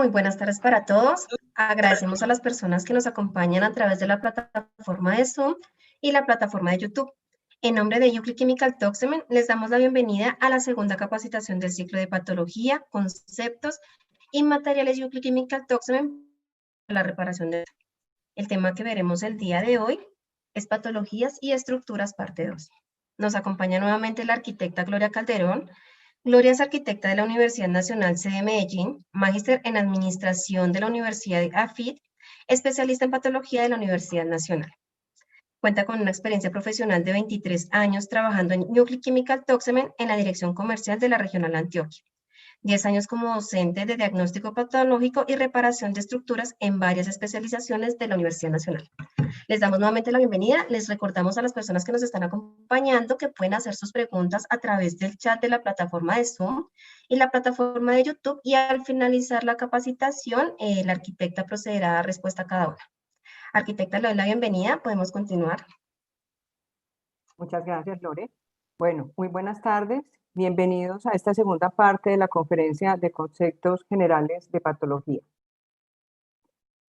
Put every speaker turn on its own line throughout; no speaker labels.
Muy buenas tardes para todos. Agradecemos a las personas que nos acompañan a través de la plataforma de Zoom y la plataforma de YouTube. En nombre de Euclid Chemical Toxemen, les damos la bienvenida a la segunda capacitación del ciclo de patología, conceptos y materiales Euclid Chemical Toxemen para la reparación de. El tema que veremos el día de hoy es patologías y estructuras parte 2. Nos acompaña nuevamente la arquitecta Gloria Calderón. Gloria es arquitecta de la Universidad Nacional C de Medellín, magíster en Administración de la Universidad de AFIT, especialista en Patología de la Universidad Nacional. Cuenta con una experiencia profesional de 23 años trabajando en Euclid Chemical Toxemen en la dirección comercial de la Regional Antioquia. 10 años como docente de diagnóstico patológico y reparación de estructuras en varias especializaciones de la Universidad Nacional. Les damos nuevamente la bienvenida. Les recordamos a las personas que nos están acompañando que pueden hacer sus preguntas a través del chat de la plataforma de Zoom y la plataforma de YouTube, y al finalizar la capacitación, la arquitecta procederá a dar respuesta a cada una. Arquitecta, le doy la bienvenida. Podemos continuar.
Muchas gracias, Lore. Bueno, muy buenas tardes. Bienvenidos a esta segunda parte de la conferencia de conceptos generales de patología.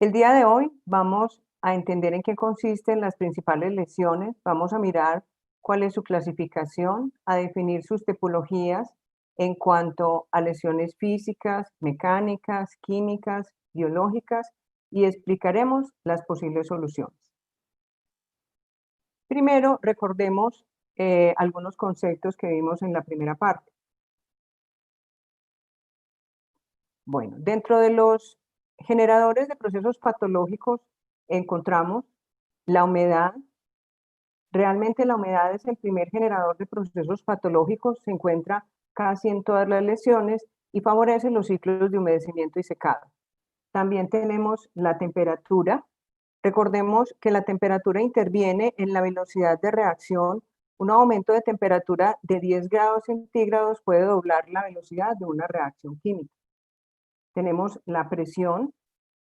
El día de hoy vamos a entender en qué consisten las principales lesiones, vamos a mirar cuál es su clasificación, a definir sus tipologías en cuanto a lesiones físicas, mecánicas, químicas, biológicas, y explicaremos las posibles soluciones. Primero, recordemos algunos conceptos que vimos en la primera parte. Bueno, dentro de los generadores de procesos patológicos encontramos la humedad. Realmente la humedad es el primer generador de procesos patológicos, se encuentra casi en todas las lesiones y favorece los ciclos de humedecimiento y secado. También tenemos la temperatura. Recordemos que la temperatura interviene en la velocidad de reacción. Un aumento de temperatura de 10 grados centígrados puede doblar la velocidad de una reacción química. Tenemos la presión.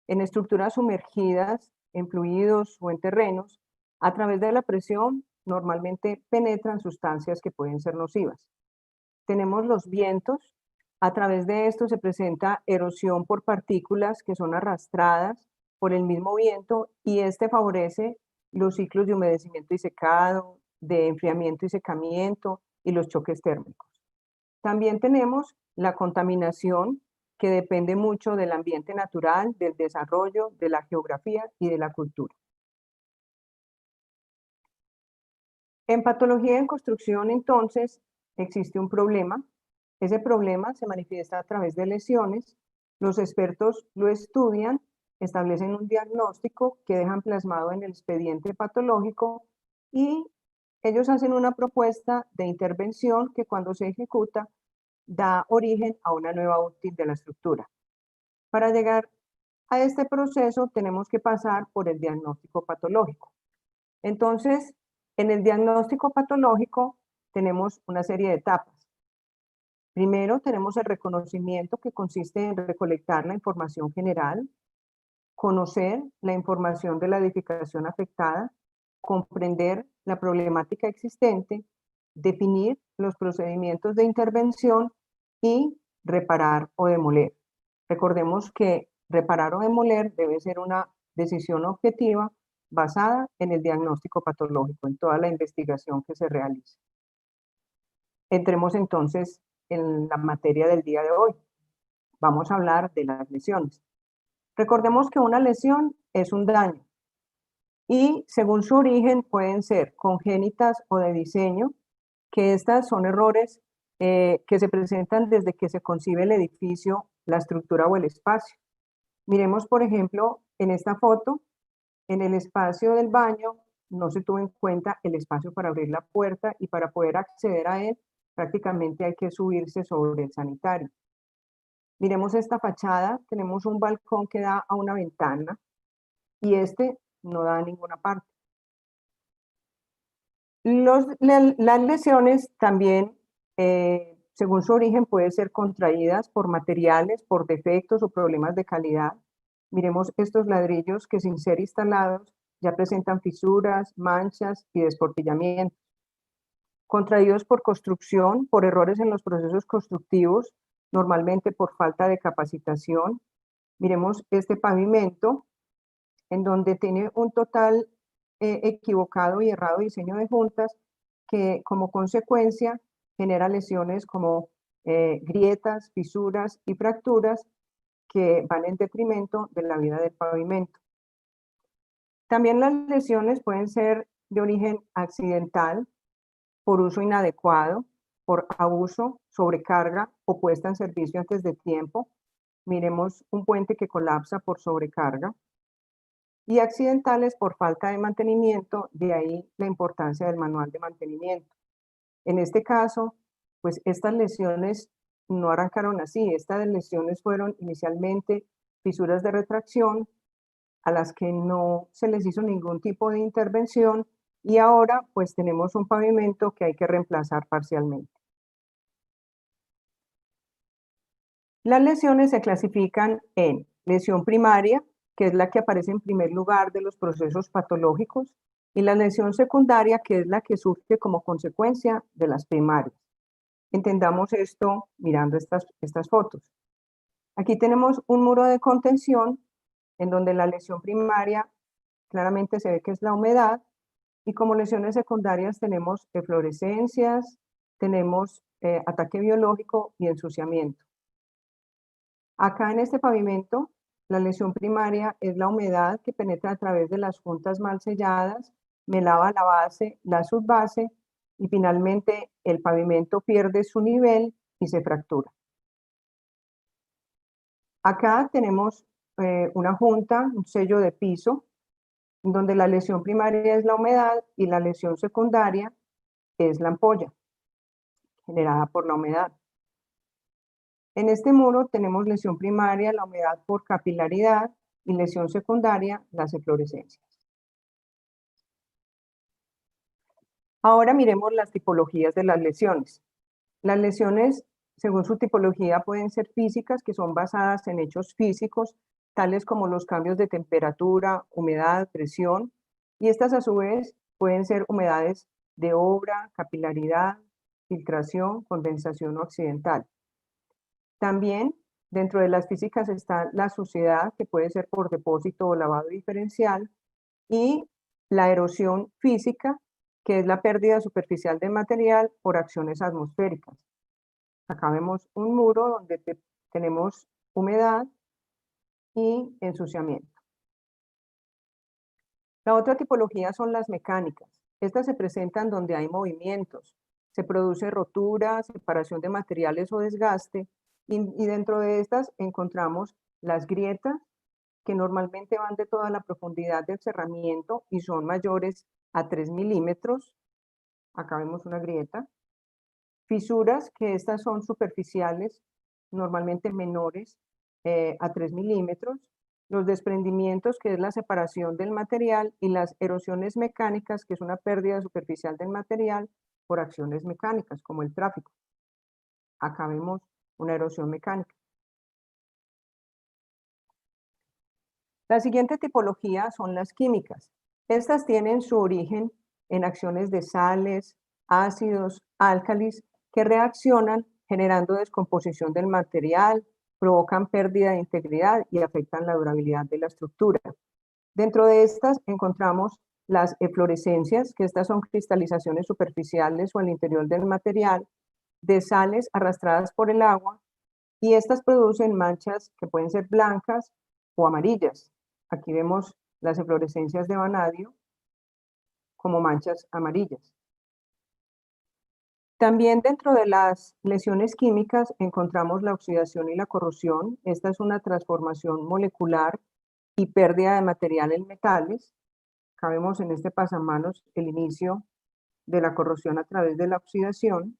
En estructuras sumergidas, en fluidos o en terrenos, a través de la presión normalmente penetran sustancias que pueden ser nocivas. Tenemos los vientos. A través de esto se presenta erosión por partículas que son arrastradas por el mismo viento, y este favorece los ciclos de humedecimiento y secado, de enfriamiento y secamiento y los choques térmicos. También tenemos la contaminación, que depende mucho del ambiente natural, del desarrollo, de la geografía y de la cultura. En patología en construcción, entonces, existe un problema. Ese problema se manifiesta a través de lesiones. Los expertos lo estudian, establecen un diagnóstico que dejan plasmado en el expediente patológico, y ellos hacen una propuesta de intervención que, cuando se ejecuta, da origen a una nueva útil de la estructura. Para llegar a este proceso tenemos que pasar por el diagnóstico patológico. Entonces, en el diagnóstico patológico tenemos una serie de etapas. Primero tenemos el reconocimiento, que consiste en recolectar la información general, conocer la información de la edificación afectada, comprender la problemática existente, definir los procedimientos de intervención y reparar o demoler. Recordemos que reparar o demoler debe ser una decisión objetiva basada en el diagnóstico patológico, en toda la investigación que se realiza. Entremos entonces en la materia del día de hoy. Vamos a hablar de las lesiones. Recordemos que una lesión es un daño, y según su origen pueden ser congénitas o de diseño, que estas son errores que se presentan desde que se concibe el edificio, la estructura o el espacio. Miremos, por ejemplo, en esta foto, en el espacio del baño no se tuvo en cuenta el espacio para abrir la puerta, y para poder acceder a él prácticamente hay que subirse sobre el sanitario. Miremos esta fachada, tenemos un balcón que da a una ventana y este no da a ninguna parte. Las lesiones también, según su origen, pueden ser contraídas por materiales, por defectos o problemas de calidad. Miremos estos ladrillos que, sin ser instalados, ya presentan fisuras, manchas y desportillamientos. Contraídos por construcción, por errores en los procesos constructivos, normalmente por falta de capacitación. Miremos este pavimento, en donde tiene un total equivocado y errado diseño de juntas, que como consecuencia genera lesiones como grietas, fisuras y fracturas que van en detrimento de la vida del pavimento. También las lesiones pueden ser de origen accidental, por uso inadecuado, por abuso, sobrecarga o puesta en servicio antes de tiempo. Miremos un puente que colapsa por sobrecarga. Y accidentales por falta de mantenimiento, de ahí la importancia del manual de mantenimiento. En este caso, pues estas lesiones no arrancaron así, estas lesiones fueron inicialmente fisuras de retracción a las que no se les hizo ningún tipo de intervención y ahora pues tenemos un pavimento que hay que reemplazar parcialmente. Las lesiones se clasifican en lesión primaria, que es la que aparece en primer lugar de los procesos patológicos, y la lesión secundaria, que es la que surge como consecuencia de las primarias. Entendamos esto mirando estas fotos. Aquí tenemos un muro de contención en donde la lesión primaria claramente se ve que es la humedad, y como lesiones secundarias tenemos eflorescencias, tenemos ataque biológico y ensuciamiento. Acá en este pavimento, la lesión primaria es la humedad que penetra a través de las juntas mal selladas, me lava la base, la subbase y finalmente el pavimento pierde su nivel y se fractura. Acá tenemos una junta, un sello de piso, donde la lesión primaria es la humedad y la lesión secundaria es la ampolla generada por la humedad. En este muro tenemos lesión primaria, la humedad por capilaridad, y lesión secundaria, las eflorescencias. Ahora miremos las tipologías de las lesiones. Las lesiones, según su tipología, pueden ser físicas, que son basadas en hechos físicos, tales como los cambios de temperatura, humedad, presión, y estas a su vez pueden ser humedades de obra, capilaridad, filtración, condensación o accidental. También dentro de las físicas está la suciedad, que puede ser por depósito o lavado diferencial, y la erosión física, que es la pérdida superficial de material por acciones atmosféricas. Acá vemos un muro donde tenemos humedad y ensuciamiento. La otra tipología son las mecánicas. Estas se presentan donde hay movimientos, se produce rotura, separación de materiales o desgaste, y dentro de estas encontramos las grietas, que normalmente van de toda la profundidad del cerramiento y son mayores a 3 milímetros. Acá vemos una grieta. Fisuras, que estas son superficiales, normalmente menores a 3 milímetros. Los desprendimientos, que es la separación del material, y las erosiones mecánicas, que es una pérdida superficial del material por acciones mecánicas, como el tráfico. Acá vemos una erosión mecánica. La siguiente tipología son las químicas. Estas tienen su origen en acciones de sales, ácidos, álcalis, que reaccionan generando descomposición del material, provocan pérdida de integridad y afectan la durabilidad de la estructura. Dentro de estas encontramos las eflorescencias, que estas son cristalizaciones superficiales o al interior del material, de sales arrastradas por el agua, y estas producen manchas que pueden ser blancas o amarillas. Aquí vemos las eflorescencias de vanadio como manchas amarillas. También dentro de las lesiones químicas encontramos la oxidación y la corrosión. Esta es una transformación molecular y pérdida de material en metales. Acá vemos en este pasamanos el inicio de la corrosión a través de la oxidación.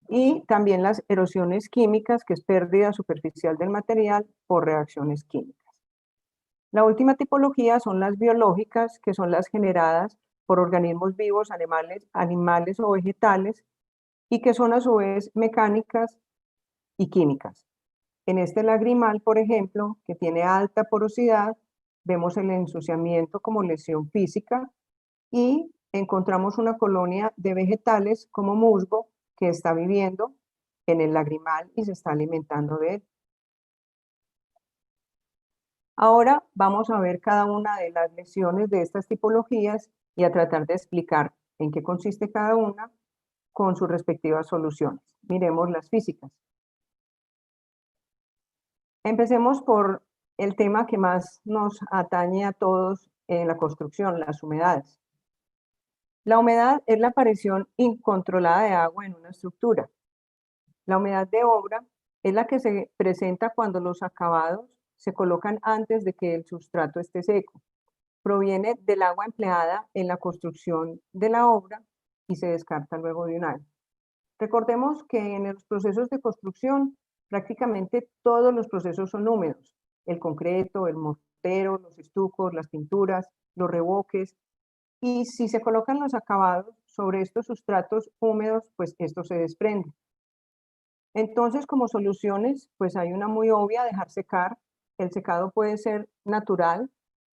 Y también las erosiones químicas, que es pérdida superficial del material por reacciones químicas. La última tipología son las biológicas, que son las generadas por organismos vivos, animales o vegetales, y que son a su vez mecánicas y químicas. En este lagrimal, por ejemplo, que tiene alta porosidad, vemos el ensuciamiento como lesión física y encontramos una colonia de vegetales como musgo que está viviendo en el lagrimal y se está alimentando de él. Ahora vamos a ver cada una de las lesiones de estas tipologías y a tratar de explicar en qué consiste cada una con sus respectivas soluciones. Miremos las físicas. Empecemos por el tema que más nos atañe a todos en la construcción, las humedades. La humedad es la aparición incontrolada de agua en una estructura. La humedad de obra es la que se presenta cuando los acabados se colocan antes de que el sustrato esté seco. Proviene del agua empleada en la construcción de la obra y se descarta luego de un año. Recordemos que en los procesos de construcción prácticamente todos los procesos son húmedos. El concreto, el mortero, los estucos, las pinturas, los revoques. Y si se colocan los acabados sobre estos sustratos húmedos, pues esto se desprende. Entonces, como soluciones, pues hay una muy obvia: dejar secar. El secado puede ser natural,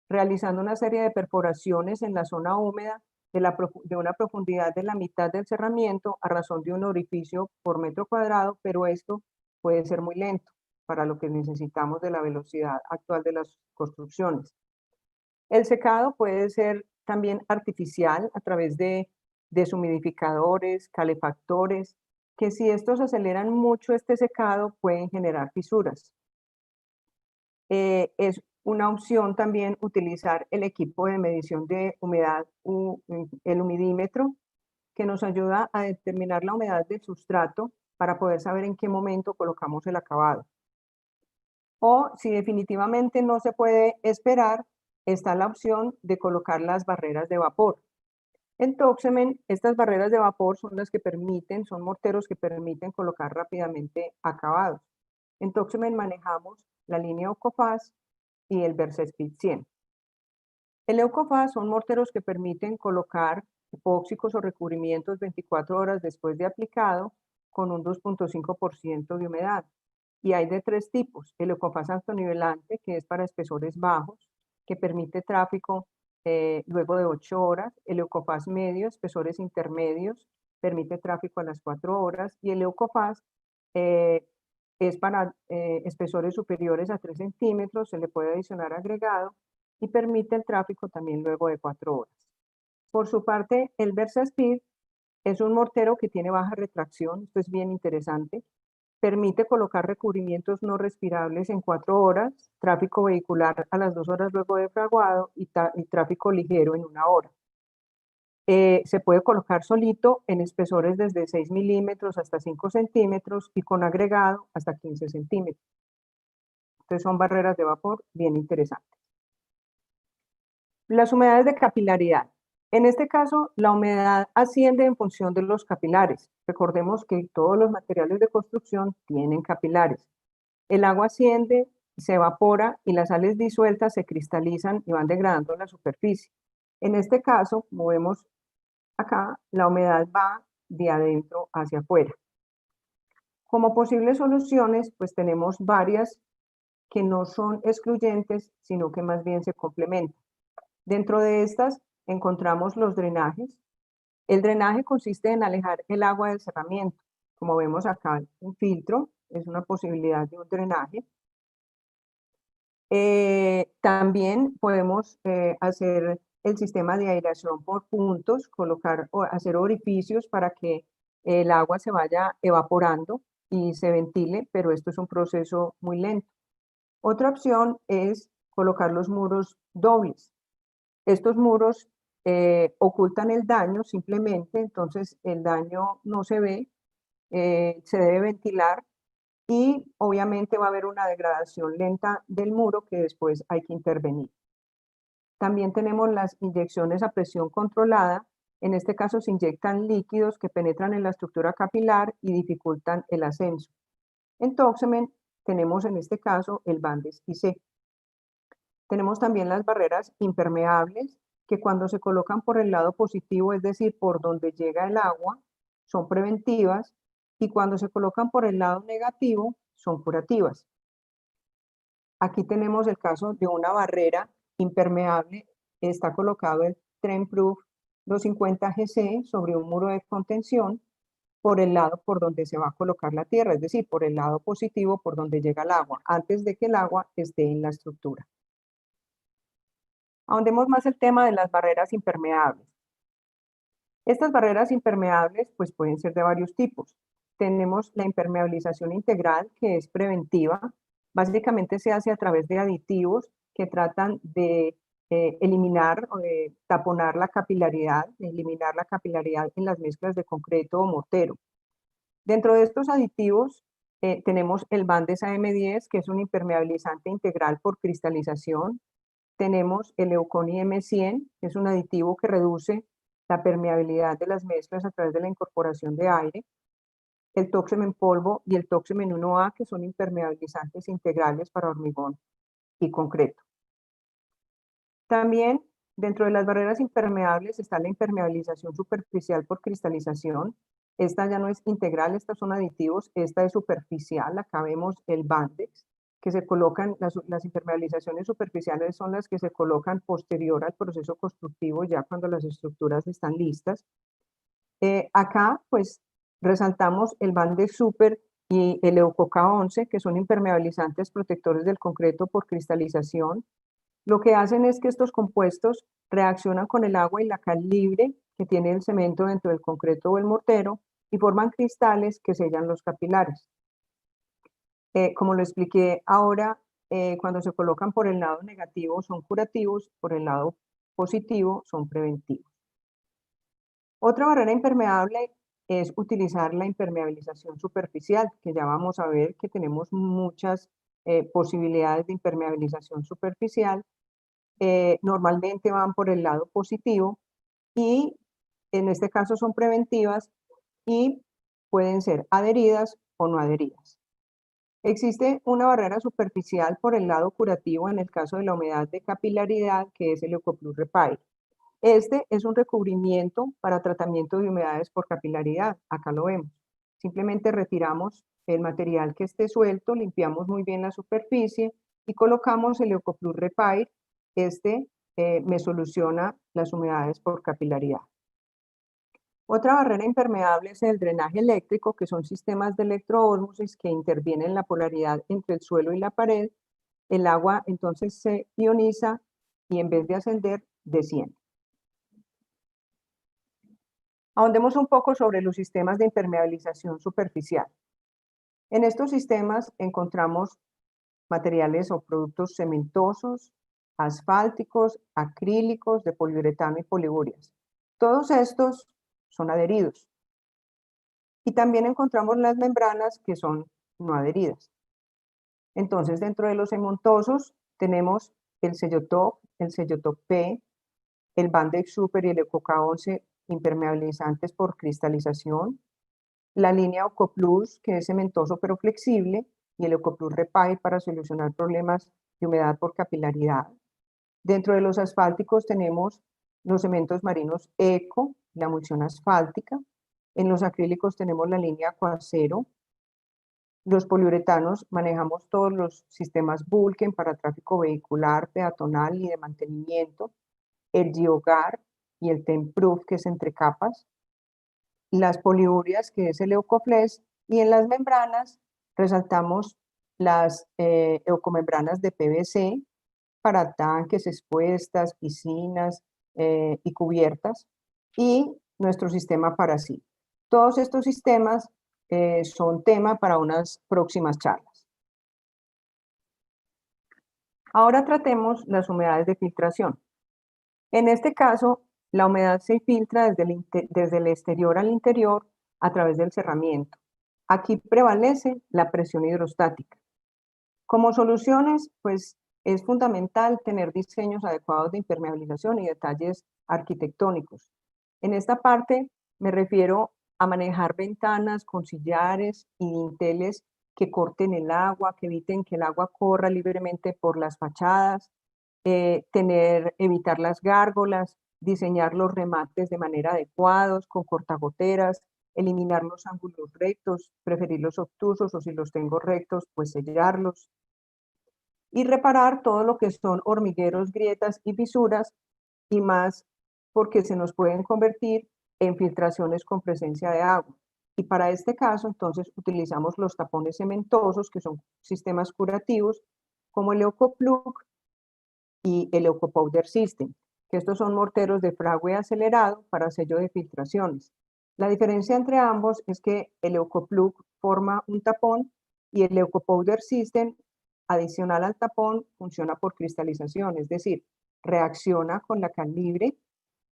realizando una serie de perforaciones en la zona húmeda de una profundidad de la mitad del cerramiento a razón de un orificio por metro cuadrado, pero esto puede ser muy lento para lo que necesitamos de la velocidad actual de las construcciones. El secado puede ser también artificial a través de deshumidificadores, calefactores, que si estos aceleran mucho este secado pueden generar fisuras. Es una opción también utilizar el equipo de medición de humedad, el humidímetro, que nos ayuda a determinar la humedad del sustrato para poder saber en qué momento colocamos el acabado. O si definitivamente no se puede esperar, está la opción de colocar las barreras de vapor. En Toxemen, estas barreras de vapor son las que permiten, son morteros que permiten colocar rápidamente acabados. En Toxemen manejamos la línea Eucofast y el VersaSpeed 100. El Eucofast son morteros que permiten colocar epóxicos o recubrimientos 24 horas después de aplicado con un 2.5% de humedad. Y hay de tres tipos: el Eucofast autonivelante, que es para espesores bajos, que permite tráfico luego de 8 horas, el Eucofast medio, espesores intermedios, permite tráfico a las 4 horas, y el Eucofast es para espesores superiores a 3 centímetros, se le puede adicionar agregado y permite el tráfico también luego de 4 horas. Por su parte, el VersaSpeed es un mortero que tiene baja retracción, esto es bien interesante. Permite colocar recubrimientos no respirables en 4 horas, tráfico vehicular a las 2 horas luego de fraguado y tráfico ligero en 1 hora. Se puede colocar solito en espesores desde 6 milímetros hasta 5 centímetros y con agregado hasta 15 centímetros. Entonces son barreras de vapor bien interesantes. Las humedades de capilaridad. En este caso, la humedad asciende en función de los capilares. Recordemos que todos los materiales de construcción tienen capilares. El agua asciende, se evapora y las sales disueltas se cristalizan y van degradando la superficie. En este caso, como vemos acá, la humedad va de adentro hacia afuera. Como posibles soluciones, pues tenemos varias que no son excluyentes, sino que más bien se complementan. Dentro de estas encontramos los drenajes. El drenaje consiste en alejar el agua del cerramiento. Como vemos acá, un filtro es una posibilidad de un drenaje. También podemos hacer el sistema de aireación por puntos, hacer orificios para que el agua se vaya evaporando y se ventile, pero esto es un proceso muy lento. Otra opción es colocar los muros dobles. Estos muros ocultan el daño simplemente, entonces el daño no se ve, se debe ventilar y obviamente va a haber una degradación lenta del muro que después hay que intervenir. También tenemos las inyecciones a presión controlada. En este caso se inyectan líquidos que penetran en la estructura capilar y dificultan el ascenso. En Toxemen tenemos en este caso el Bandes IC. Tenemos también las barreras impermeables, que cuando se colocan por el lado positivo, es decir, por donde llega el agua, son preventivas, y cuando se colocan por el lado negativo, son curativas. Aquí tenemos el caso de una barrera impermeable. Está colocado el Tremproof 250 GC sobre un muro de contención por el lado por donde se va a colocar la tierra, es decir, por el lado positivo por donde llega el agua, antes de que el agua esté en la estructura. Ahondemos más el tema de las barreras impermeables. Estas barreras impermeables pues, pueden ser de varios tipos. Tenemos la impermeabilización integral, que es preventiva. Básicamente se hace a través de aditivos que tratan de eliminar o de taponar la capilaridad, de eliminar la capilaridad en las mezclas de concreto o mortero. Dentro de estos aditivos tenemos el Bandes AM10, que es un impermeabilizante integral por cristalización. Tenemos el Euconi M100, que es un aditivo que reduce la permeabilidad de las mezclas a través de la incorporación de aire. El Toxem en polvo y el Toxem en 1A, que son impermeabilizantes integrales para hormigón y concreto. También dentro de las barreras impermeables está la impermeabilización superficial por cristalización. Esta ya no es integral, estos son aditivos, esta es superficial. Acá vemos el Bandex, que se colocan, las impermeabilizaciones superficiales son las que se colocan posterior al proceso constructivo, ya cuando las estructuras están listas. Acá, pues, resaltamos el Bandex Super y el Eucoca 11, que son impermeabilizantes protectores del concreto por cristalización. Lo que hacen es que estos compuestos reaccionan con el agua y la cal libre que tiene el cemento dentro del concreto o el mortero y forman cristales que sellan los capilares. Como lo expliqué ahora, cuando se colocan por el lado negativo son curativos, por el lado positivo son preventivos. Otra barrera impermeable es utilizar la impermeabilización superficial, que ya vamos a ver que tenemos muchas posibilidades de impermeabilización superficial. Normalmente van por el lado positivo y en este caso son preventivas y pueden ser adheridas o no adheridas. Existe una barrera superficial por el lado curativo en el caso de la humedad de capilaridad, que es el Eucoplus Repair. Este es un recubrimiento para tratamiento de humedades por capilaridad. Acá lo vemos. Simplemente retiramos el material que esté suelto, limpiamos muy bien la superficie y colocamos el Eucoplus Repair. Este me soluciona las humedades por capilaridad. Otra barrera impermeable es el drenaje eléctrico, que son sistemas de electroósmosis que intervienen en la polaridad entre el suelo y la pared. El agua entonces se ioniza y en vez de ascender, desciende. Ahondemos un poco sobre los sistemas de impermeabilización superficial. En estos sistemas encontramos materiales o productos cementosos, asfálticos, acrílicos, de poliuretano y poliurias. Todos estos son adheridos. Y también encontramos las membranas que son no adheridas. Entonces, dentro de los cementosos tenemos el Sellotop, el Sellotop P, el Bandex Super y el Eucoca 11 impermeabilizantes por cristalización, la línea Eucoplus, que es cementoso pero flexible, y el Eucoplus Repair para solucionar problemas de humedad por capilaridad. Dentro de los asfálticos tenemos los cementos marinos Eco, la emulsión asfáltica. En los acrílicos tenemos la línea Aquacero. Los poliuretanos manejamos todos los sistemas Vulcan para tráfico vehicular, peatonal y de mantenimiento. El Geogar y el Temproof, que es entre capas. Las poliurias, que es el Eucoflex. Y en las membranas resaltamos las eucomembranas de PVC para tanques, expuestas, piscinas y cubiertas, y nuestro sistema Parasil. Todos estos sistemas son tema para unas próximas charlas. Ahora tratemos las humedades de filtración. En este caso, la humedad se filtra desde el exterior al interior a través del cerramiento. Aquí prevalece la presión hidrostática. Como soluciones, pues es fundamental tener diseños adecuados de impermeabilización y detalles arquitectónicos. En esta parte me refiero a manejar ventanas con sillares y dinteles que corten el agua, que eviten que el agua corra libremente por las fachadas, evitar las gárgolas, diseñar los remates de manera adecuados, con cortagoteras, eliminar los ángulos rectos, preferir los obtusos o si los tengo rectos, pues sellarlos. Y reparar todo lo que son hormigueros, grietas y fisuras y más porque se nos pueden convertir en filtraciones con presencia de agua. Y para este caso, entonces, utilizamos los tapones cementosos, que son sistemas curativos, como el Eucoplug, y el EucoPowder System, que estos son morteros de fragüe acelerado para sello de filtraciones. La diferencia entre ambos es que el EucoPlug forma un tapón y el EucoPowder System, adicional al tapón, funciona por cristalización, es decir, reacciona con la cal libre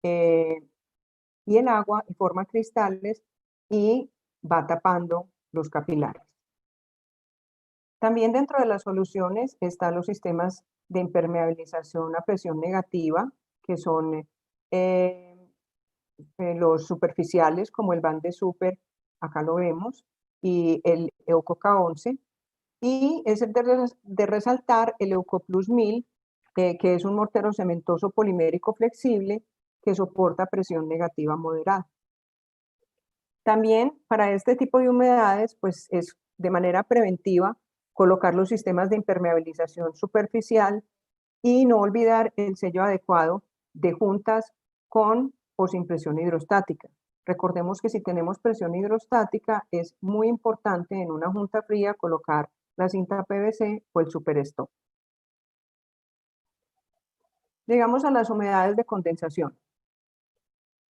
y el agua y forma cristales y va tapando los capilares. También dentro de las soluciones están los sistemas de impermeabilización a presión negativa, que son los superficiales como el Van de Super, acá lo vemos, y el EucoK 11. Y es de resaltar el EucoPlus 1000, que es un mortero cementoso polimérico flexible que soporta presión negativa moderada. También para este tipo de humedades, pues es de manera preventiva colocar los sistemas de impermeabilización superficial y no olvidar el sello adecuado de juntas con o sin presión hidrostática. Recordemos que si tenemos presión hidrostática es muy importante en una junta fría colocar la cinta PVC o el superstop. Llegamos a las humedades de condensación.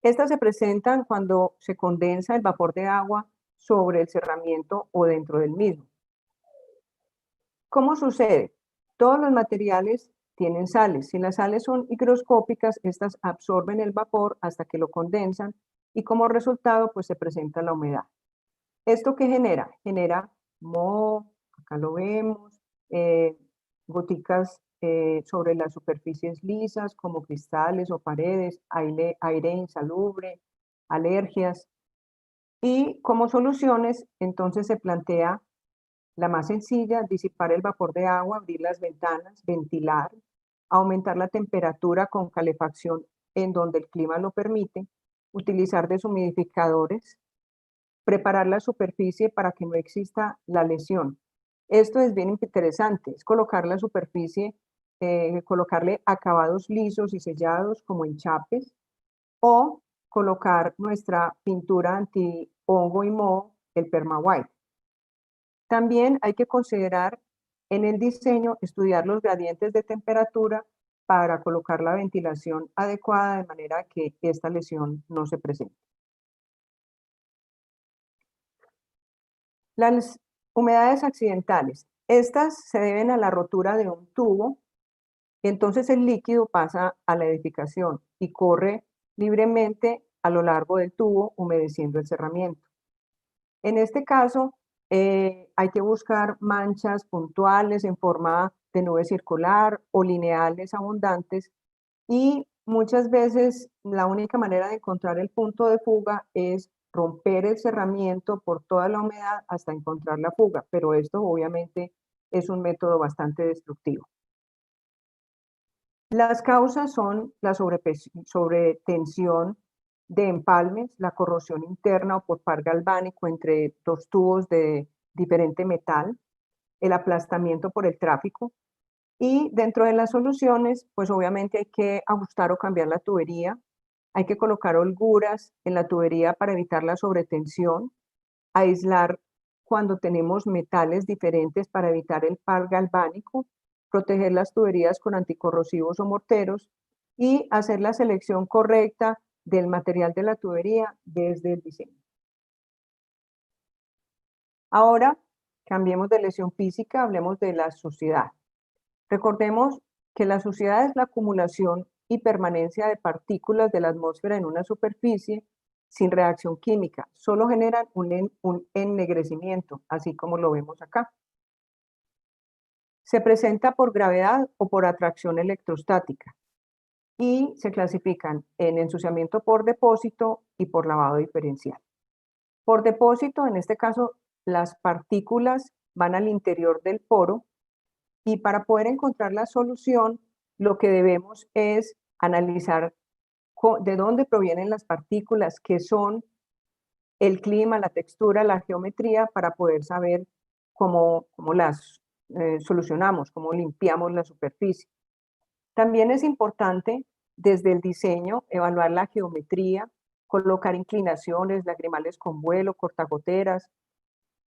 Estas se presentan cuando se condensa el vapor de agua sobre el cerramiento o dentro del mismo. ¿Cómo sucede? Todos los materiales tienen sales. Si las sales son higroscópicas, estas absorben el vapor hasta que lo condensan y como resultado pues se presenta la humedad. ¿Esto qué genera? Genera moho, acá lo vemos, goticas sobre las superficies lisas como cristales o paredes, aire insalubre, alergias. Y como soluciones, entonces se plantea la más sencilla, disipar el vapor de agua, abrir las ventanas, ventilar, aumentar la temperatura con calefacción en donde el clima lo permite, utilizar deshumidificadores, preparar la superficie para que no exista la lesión. Esto es bien interesante, es colocar la superficie, colocarle acabados lisos y sellados como enchapes o colocar nuestra pintura anti-hongo y moho, el PermaWhite. También hay que considerar en el diseño estudiar los gradientes de temperatura para colocar la ventilación adecuada de manera que esta lesión no se presente. Las humedades accidentales. Estas se deben a la rotura de un tubo, entonces el líquido pasa a la edificación y corre libremente a lo largo del tubo, humedeciendo el cerramiento. En este caso, hay que buscar manchas puntuales en forma de nube circular o lineales abundantes y muchas veces la única manera de encontrar el punto de fuga es romper el cerramiento por toda la humedad hasta encontrar la fuga, pero esto obviamente es un método bastante destructivo. Las causas son la sobretensión de empalmes, la corrosión interna o por par galvánico entre dos tubos de diferente metal, el aplastamiento por el tráfico y dentro de las soluciones, pues obviamente hay que ajustar o cambiar la tubería, hay que colocar holguras en la tubería para evitar la sobretensión, aislar cuando tenemos metales diferentes para evitar el par galvánico, proteger las tuberías con anticorrosivos o morteros y hacer la selección correcta del material de la tubería desde el diseño. Ahora, cambiemos de lesión física, hablemos de la suciedad. Recordemos que la suciedad es la acumulación y permanencia de partículas de la atmósfera en una superficie sin reacción química, solo generan un ennegrecimiento, así como lo vemos acá. Se presenta por gravedad o por atracción electrostática y se clasifican en ensuciamiento por depósito y por lavado diferencial. Por depósito, en este caso, las partículas van al interior del poro y para poder encontrar la solución, lo que debemos es analizar de dónde provienen las partículas, qué son, el clima, la textura, la geometría, para poder saber cómo las solucionamos, cómo limpiamos la superficie. También es importante desde el diseño evaluar la geometría, colocar inclinaciones, lagrimales con vuelo, cortagoteras,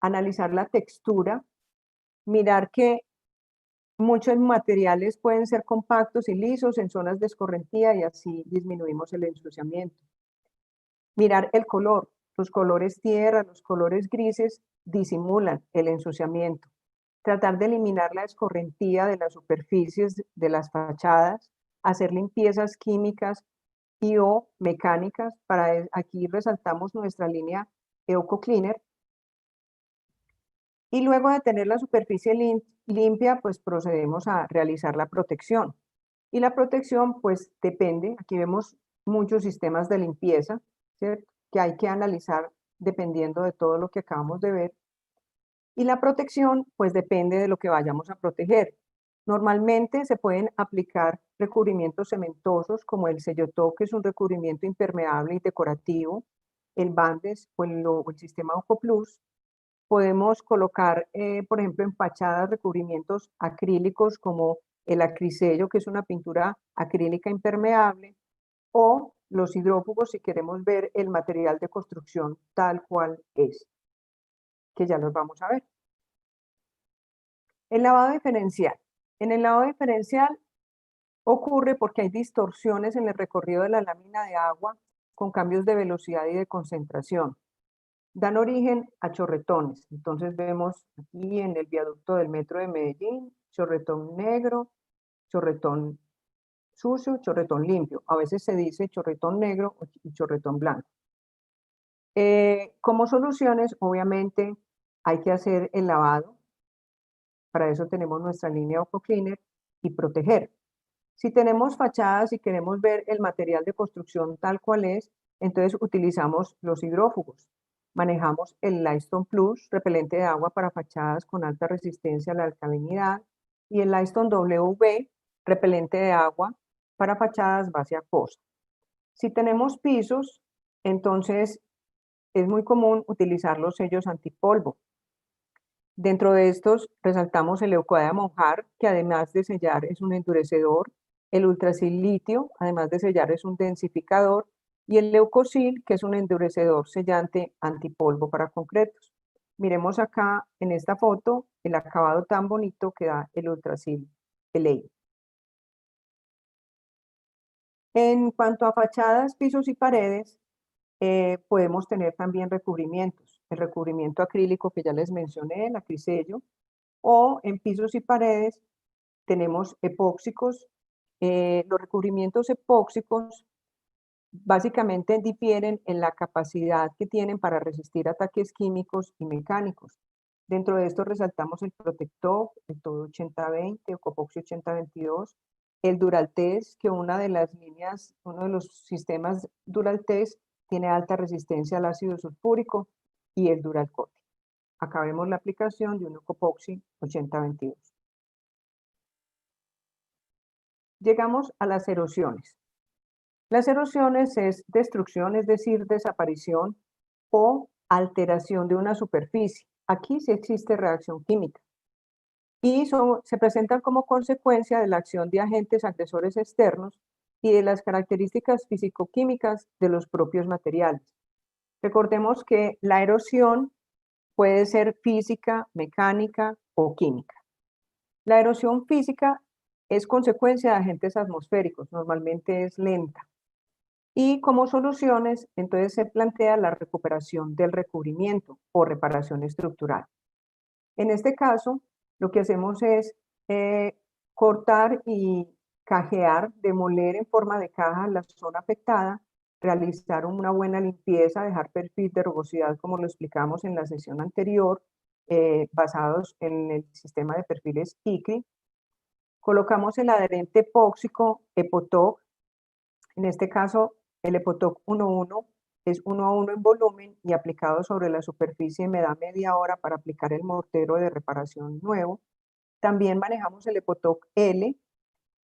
analizar la textura, mirar que Muchos materiales pueden ser compactos y lisos en zonas de escorrentía y así disminuimos el ensuciamiento. Mirar el color. Los colores tierra, los colores grises disimulan el ensuciamiento. Tratar de eliminar la escorrentía de las superficies de las fachadas, hacer limpiezas químicas y o mecánicas. Aquí resaltamos nuestra línea EcoCleaner. Y luego de tener la superficie limpia, pues procedemos a realizar la protección. Y la protección, pues depende, aquí vemos muchos sistemas de limpieza, ¿cierto?, que hay que analizar dependiendo de todo lo que acabamos de ver. Y la protección, pues depende de lo que vayamos a proteger. Normalmente se pueden aplicar recubrimientos cementosos como el Sellotop, que es un recubrimiento impermeable y decorativo, el Bandes o el sistema OcoPlus. Podemos colocar, por ejemplo, en fachadas recubrimientos acrílicos como el acrisello, que es una pintura acrílica impermeable, o los hidrófugos si queremos ver el material de construcción tal cual es, que ya los vamos a ver. El lavado diferencial. En el lavado diferencial ocurre porque hay distorsiones en el recorrido de la lámina de agua con cambios de velocidad y de concentración. Dan origen a chorretones. Entonces vemos aquí en el viaducto del metro de Medellín, chorretón negro, chorretón sucio, chorretón limpio. A veces se dice chorretón negro y chorretón blanco. Como soluciones, obviamente, hay que hacer el lavado. Para eso tenemos nuestra línea OcoCleaner y proteger. Si tenemos fachadas y queremos ver el material de construcción tal cual es, entonces utilizamos los hidrófugos. Manejamos el Lystone Plus, repelente de agua para fachadas con alta resistencia a la alcalinidad, y el Lystone WV, repelente de agua para fachadas base acuosa. Si tenemos pisos, entonces es muy común utilizar los sellos antipolvo. Dentro de estos resaltamos el Leucodia de Monjar, que además de sellar es un endurecedor, el Ultrasil Litio, además de sellar es un densificador, y el Leucosil, que es un endurecedor sellante antipolvo para concretos. Miremos acá en esta foto el acabado tan bonito que da el Ultrasil LA. En cuanto a fachadas, pisos y paredes, podemos tener también recubrimientos. El recubrimiento acrílico que ya les mencioné, el acrisello, o en pisos y paredes tenemos epóxicos. Los recubrimientos epóxicos básicamente difieren en la capacidad que tienen para resistir ataques químicos y mecánicos. Dentro de esto resaltamos el Protectop, el Todo 8020 o Copoxi 8022, el Duraltest, que uno de los sistemas Duraltest tiene alta resistencia al ácido sulfúrico, y el Duralcote. Acá vemos la aplicación de un Copoxi 8022. Llegamos a las erosiones. Las erosiones es destrucción, es decir, desaparición o alteración de una superficie. Aquí sí existe reacción química. Y se presentan como consecuencia de la acción de agentes agresores externos y de las características físico-químicas de los propios materiales. Recordemos que la erosión puede ser física, mecánica o química. La erosión física es consecuencia de agentes atmosféricos, normalmente es lenta. Y como soluciones, entonces se plantea la recuperación del recubrimiento o reparación estructural. En este caso, lo que hacemos es cortar y cajear, demoler en forma de caja la zona afectada, realizar una buena limpieza, dejar perfil de rugosidad como lo explicamos en la sesión anterior, basados en el sistema de perfiles ICRI. Colocamos el adherente epóxico Epotoc. En este caso, el Epotoc 1:1 es 1:1 en volumen y aplicado sobre la superficie me da media hora para aplicar el mortero de reparación nuevo. También manejamos el Epotoc L,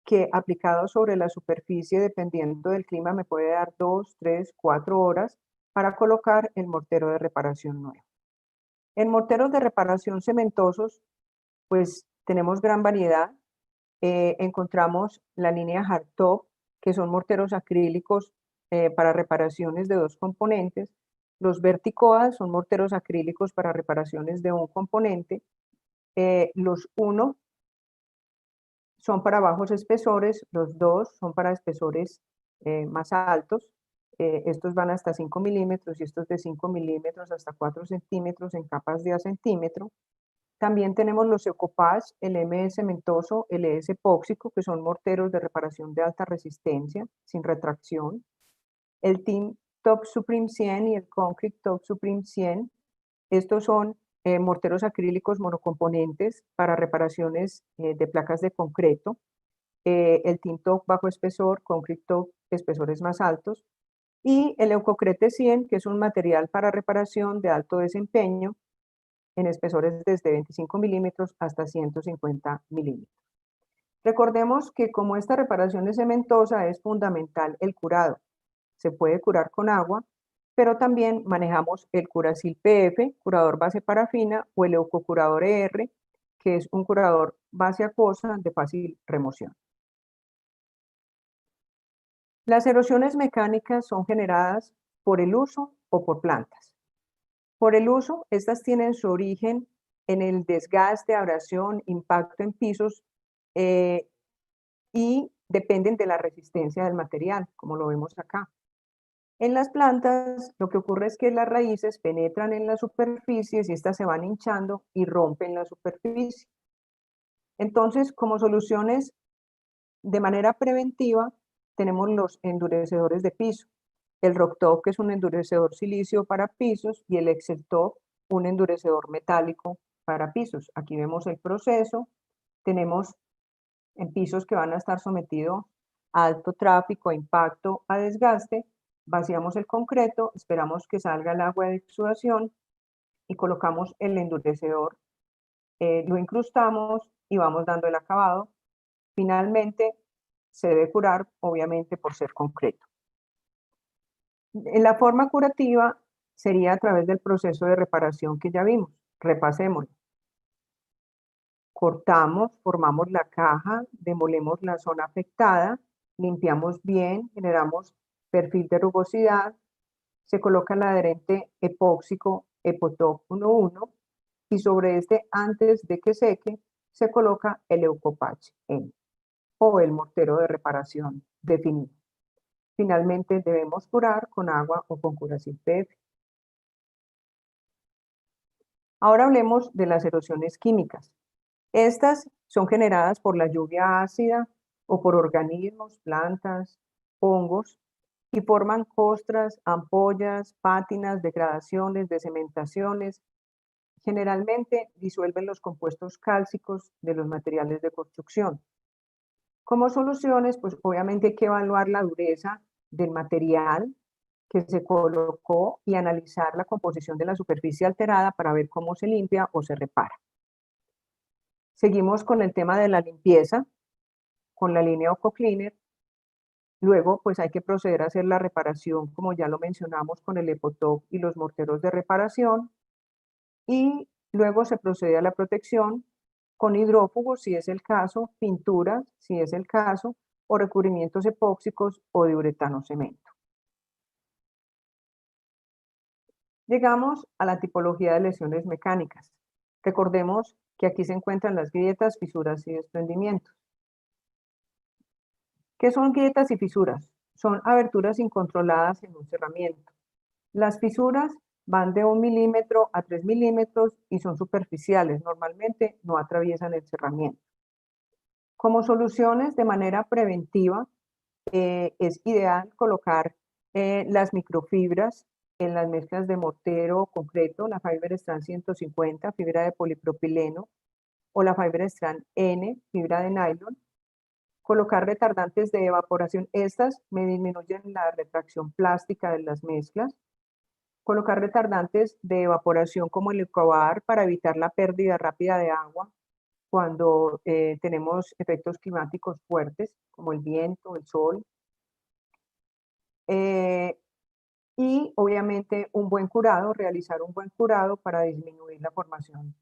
que aplicado sobre la superficie, dependiendo del clima, me puede dar 2, 3, 4 horas para colocar el mortero de reparación nuevo. En morteros de reparación cementosos, pues tenemos gran variedad. Encontramos la línea Hardtop, que son morteros acrílicos para reparaciones de 2 componentes. Los Verticoa son morteros acrílicos para reparaciones de un componente. Los Uno son para bajos espesores, los dos son para espesores más altos. Estos van hasta 5 milímetros y estos de 5 milímetros hasta 4 centímetros en capas de a centímetro. También tenemos los Ecopatch, el M cementoso, el ES epóxico, que son morteros de reparación de alta resistencia, sin retracción. El Team Top Supreme 100 y el Concrete Top Supreme 100. Estos son morteros acrílicos monocomponentes para reparaciones de placas de concreto. El Team Top bajo espesor, Concrete Top espesores más altos. Y el Eucocrete 100, que es un material para reparación de alto desempeño en espesores desde 25 milímetros hasta 150 milímetros. Recordemos que como esta reparación es cementosa, es fundamental el curado. Se puede curar con agua, pero también manejamos el Curacil PF, curador base parafina, o el Eucocurador ER, que es un curador base acuosa de fácil remoción. Las erosiones mecánicas son generadas por el uso o por plantas. Por el uso, estas tienen su origen en el desgaste, abrasión, impacto en pisos y dependen de la resistencia del material, como lo vemos acá. En las plantas, lo que ocurre es que las raíces penetran en las superficies y estas se van hinchando y rompen la superficie. Entonces, como soluciones de manera preventiva, tenemos los endurecedores de piso. El Rock-Top, que es un endurecedor silicio para pisos, y el Excel-Top, un endurecedor metálico para pisos. Aquí vemos el proceso. Tenemos en pisos que van a estar sometidos a alto tráfico, a impacto, a desgaste. Vaciamos el concreto, esperamos que salga el agua de exudación y colocamos el endurecedor, lo incrustamos y vamos dando el acabado. Finalmente, se debe curar, obviamente, por ser concreto. En la forma curativa sería a través del proceso de reparación que ya vimos. Repasémoslo. Cortamos, formamos la caja, demolemos la zona afectada, limpiamos bien, generamos perfil de rugosidad, se coloca el adherente epóxico Epotop 1.1 y sobre este, antes de que seque, se coloca el Eucopatch N o el mortero de reparación definido. Finalmente debemos curar con agua o con Curacil PF. Ahora hablemos de las erosiones químicas. Estas son generadas por la lluvia ácida o por organismos, plantas, hongos, y forman costras, ampollas, pátinas, degradaciones, decementaciones. Generalmente disuelven los compuestos cálcicos de los materiales de construcción. Como soluciones, pues obviamente hay que evaluar la dureza del material que se colocó y analizar la composición de la superficie alterada para ver cómo se limpia o se repara. Seguimos con el tema de la limpieza, con la línea OcoCleaner. Luego, pues hay que proceder a hacer la reparación, como ya lo mencionamos, con el Epotop y los morteros de reparación. Y luego se procede a la protección con hidrófugos, si es el caso, pinturas, si es el caso, o recubrimientos epóxicos o de uretano cemento. Llegamos a la tipología de lesiones mecánicas. Recordemos que aquí se encuentran las grietas, fisuras y desprendimientos. ¿Qué son grietas y fisuras? Son aberturas incontroladas en un cerramiento. Las fisuras van de 1 milímetro a 3 milímetros y son superficiales, normalmente no atraviesan el cerramiento. Como soluciones de manera preventiva, es ideal colocar las microfibras en las mezclas de mortero concreto, la Fiberstrand 150, fibra de polipropileno, o la Fiberstrand N, fibra de nylon. Colocar retardantes de evaporación, estas me disminuyen la retracción plástica de las mezclas. Colocar retardantes de evaporación como el Ecobar para evitar la pérdida rápida de agua cuando tenemos efectos climáticos fuertes, como el viento, el sol. Y obviamente un buen curado, realizar un buen curado para disminuir la formación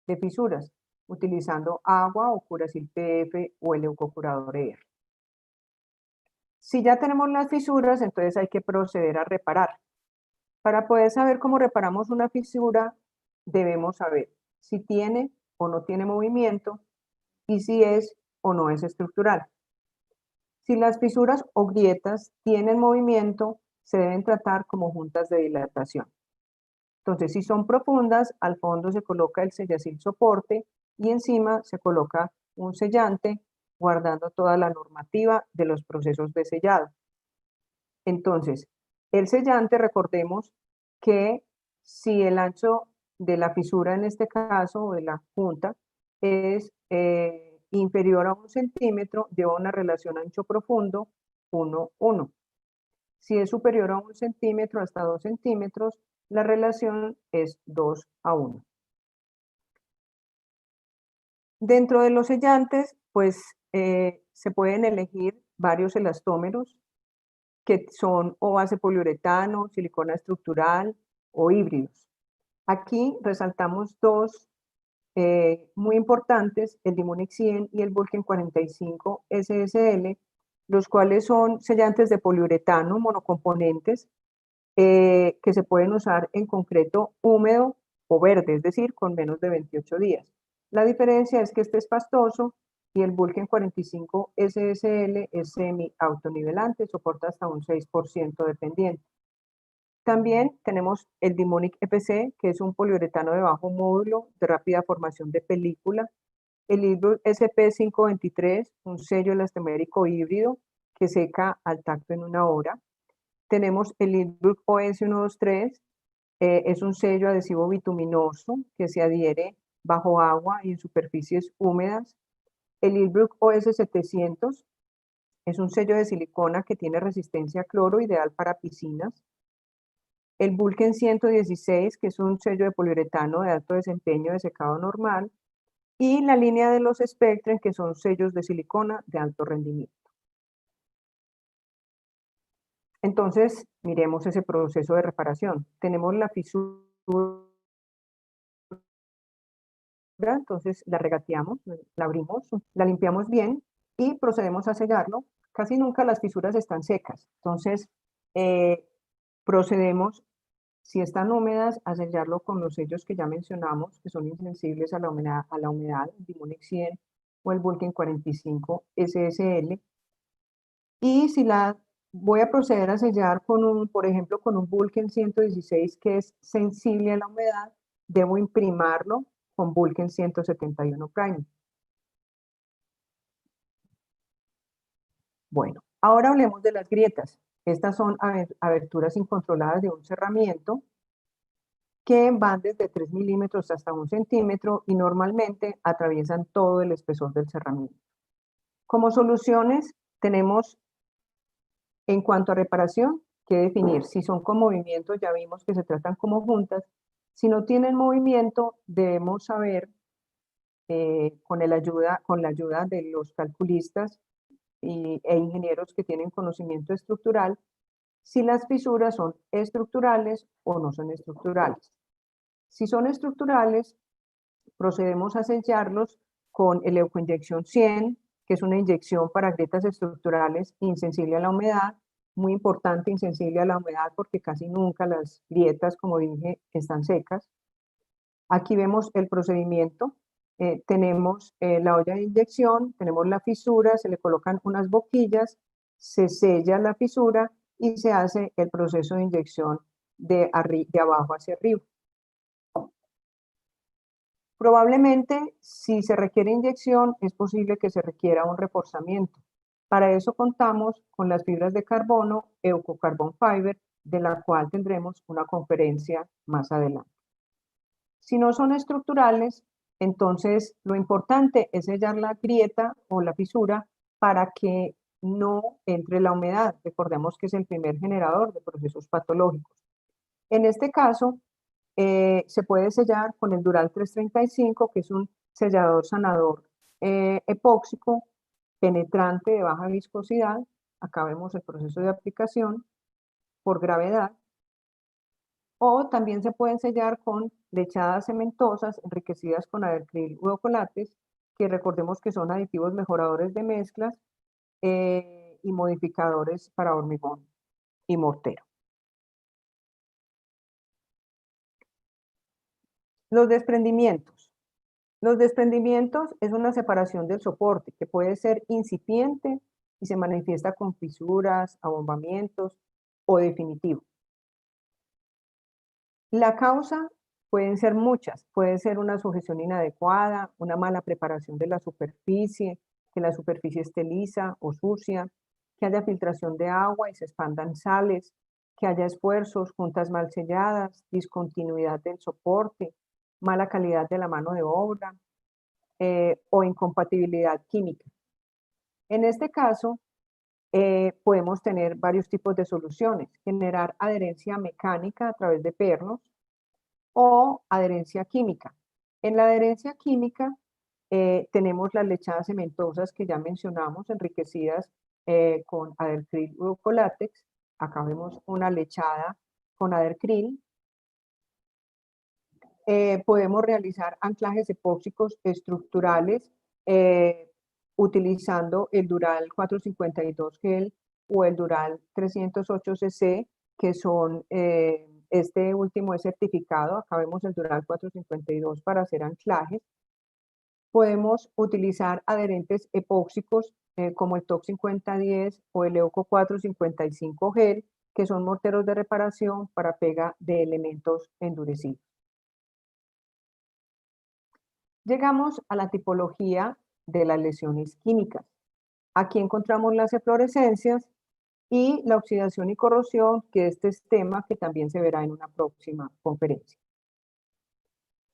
de fisuras, utilizando agua o Curacil PF o el Eucocurador ER. Si ya tenemos las fisuras, entonces hay que proceder a reparar. Para poder saber cómo reparamos una fisura, debemos saber si tiene o no tiene movimiento y si es o no es estructural. Si las fisuras o grietas tienen movimiento, se deben tratar como juntas de dilatación. Entonces, si son profundas, al fondo se coloca el sellacil soporte y encima se coloca un sellante, guardando toda la normativa de los procesos de sellado. Entonces, el sellante, recordemos que si el ancho de la fisura en este caso, o de la junta, es inferior a 1 centímetro, lleva una relación ancho-profundo 1:1. Si es superior a 1 centímetro hasta 2 centímetros, la relación es 2:1. Dentro de los sellantes, pues se pueden elegir varios elastómeros que son o base poliuretano, silicona estructural o híbridos. Aquí resaltamos dos muy importantes, el Dimonix 100 y el Vulcan 45 SSL, los cuales son sellantes de poliuretano monocomponentes que se pueden usar en concreto húmedo o verde, es decir, con menos de 28 días. La diferencia es que este es pastoso y el Vulcan 45 SSL es semi-autonivelante, soporta hasta un 6% dependiente. También tenemos el Dimonic EPC, que es un poliuretano de bajo módulo de rápida formación de película. El Ilbrook SP523, un sello elastomérico híbrido que seca al tacto en 1 hora. Tenemos el Ilbrook OS123, es un sello adhesivo bituminoso que se adhiere bajo agua y en superficies húmedas. El Ilbrook OS700 es un sello de silicona que tiene resistencia a cloro, ideal para piscinas. El Vulcan 116, que es un sello de poliuretano de alto desempeño de secado normal. Y la línea de los Spectrum, que son sellos de silicona de alto rendimiento. Entonces, miremos ese proceso de reparación. Tenemos la fisura, entonces la regateamos, la abrimos, la limpiamos bien y procedemos a sellarlo. Casi nunca las fisuras están secas, entonces procedemos, si están húmedas, a sellarlo con los sellos que ya mencionamos, que son insensibles a la humedad, el Dimonix 100 o el Vulcan 45 SSL. Y si la voy a proceder a sellar con por ejemplo, con un Vulcan 116 que es sensible a la humedad, debo imprimarlo con Vulcan 171 Prime. Bueno, ahora hablemos de las grietas. Estas son aberturas incontroladas de un cerramiento que van desde 3 milímetros hasta 1 centímetro y normalmente atraviesan todo el espesor del cerramiento. Como soluciones tenemos, en cuanto a reparación, que definir si son con movimiento, ya vimos que se tratan como juntas. Si no tienen movimiento, debemos saber, con la ayuda de los calculistas e ingenieros que tienen conocimiento estructural, si las fisuras son estructurales o no son estructurales. Si son estructurales, procedemos a sellarlos con el Eucoinyección 100, que es una inyección para grietas estructurales insensible a la humedad. Muy importante, insensible a la humedad, porque casi nunca las grietas, como dije, están secas. Aquí vemos el procedimiento. Tenemos la olla de inyección, tenemos la fisura, se le colocan unas boquillas, se sella la fisura y se hace el proceso de inyección de abajo hacia arriba. Probablemente, si se requiere inyección, es posible que se requiera un reforzamiento. Para eso contamos con las fibras de carbono Eucocarbon Fiber, de la cual tendremos una conferencia más adelante. Si no son estructurales, entonces lo importante es sellar la grieta o la fisura para que no entre la humedad. Recordemos que es el primer generador de procesos patológicos. En este caso, se puede sellar con el Dural 335, que es un sellador sanador epóxico, penetrante de baja viscosidad. Acá vemos el proceso de aplicación por gravedad. O también se pueden sellar con lechadas cementosas enriquecidas con adelcril u ocolates, que recordemos que son aditivos mejoradores de mezclas y modificadores para hormigón y mortero. Los desprendimientos. Los desprendimientos es una separación del soporte que puede ser incipiente y se manifiesta con fisuras, abombamientos o definitivo. La causa pueden ser muchas, puede ser una sujeción inadecuada, una mala preparación de la superficie, que la superficie esté lisa o sucia, que haya filtración de agua y se expandan sales, que haya esfuerzos, juntas mal selladas, discontinuidad del soporte, mala calidad de la mano de obra o incompatibilidad química. En este caso, podemos tener varios tipos de soluciones, generar adherencia mecánica a través de pernos o adherencia química. En la adherencia química tenemos las lechadas cementosas que ya mencionamos, enriquecidas con Adercril u Eucolátex. Acá vemos una lechada con Adercril. Podemos realizar anclajes epóxicos estructurales utilizando el Dural 452 gel o el Dural 308 cc, que son, este último es certificado. Acá vemos el Dural 452 para hacer anclajes. Podemos utilizar adherentes epóxicos como el TOC 5010 o el EUCO 455 gel, que son morteros de reparación para pega de elementos endurecidos. Llegamos a la tipología de las lesiones químicas. Aquí encontramos las eflorescencias y la oxidación y corrosión, que este es tema que también se verá en una próxima conferencia.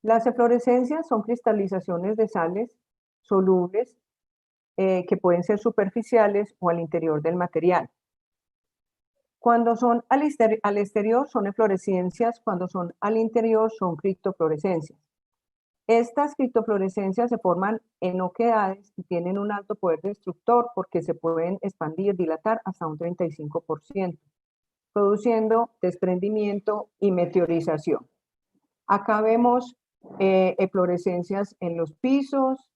Las eflorescencias son cristalizaciones de sales solubles que pueden ser superficiales o al interior del material. Cuando son al exterior son eflorescencias, cuando son al interior son criptofluorescencias. Estas criptofluorescencias se forman en oquedades y tienen un alto poder destructor porque se pueden expandir, dilatar hasta un 35%, produciendo desprendimiento y meteorización. Acá vemos eflorescencias en los pisos,